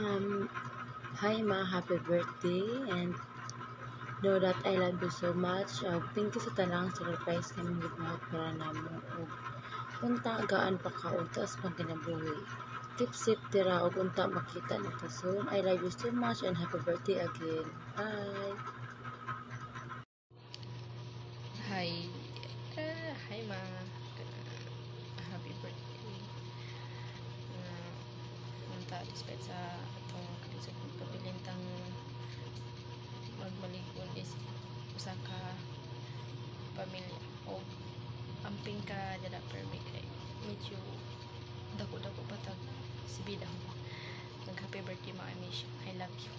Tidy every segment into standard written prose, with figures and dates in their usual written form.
Um, Hi Ma, happy birthday and know that I love you so much. Thank you sa tanang surprise kami gibawat para namo og unta gaan pa ka untas pang kinabuhi. Keep safe dira og unta makita nito soon. I love you so much and happy birthday again. Bye. Hi. Hi ma. Happy birthday. Munta despite sa atong kalisod ng pabilintang magmaligod is usa ka pamilya o amping ka dala permi kay medyo dako-dako patag si bidang. Mag happy birthday ma, I miss you. I love you.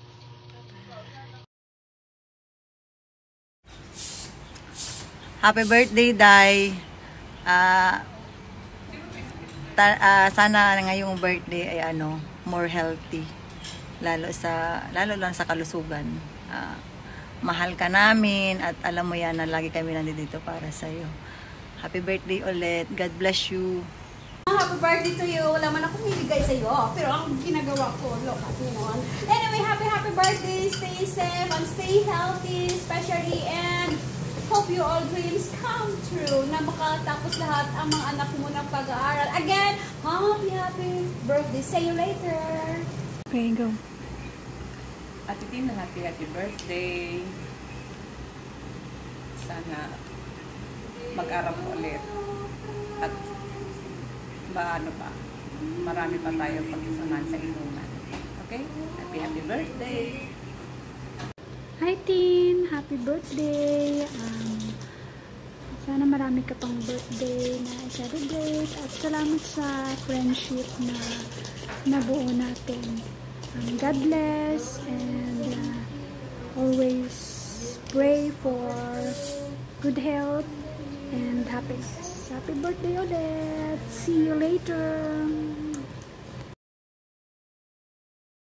Bye-bye. Happy birthday, Day. Sana ngayong birthday ay more healthy. Lalo lang sa kalusugan. Mahal ka namin at alam mo yan na lagi kami nandito para sa iyo. Happy birthday ulit. God bless you. Happy birthday to you. Wala man akong ibigay sa iyo, pero ang ginagawa ko, look at mo. Anyway, happy birthday. Stay safe and stay healthy, especially, and hope you all dreams come true na makatapos lahat ang mga anak mo ng pag-aaral. Again, happy birthday. See you later. Okay, go. Ate Tina, happy birthday. Sana mag-aral mo ulit. At marami pa tayong pagkisanan sa inuman. Okay? Happy birthday. Hi Tin! Happy birthday! Sana marami ka pang birthday na i-celebrate at salamat sa friendship na nabuo natin. God bless and always pray for good health and happiness. Happy birthday ulit! See you later!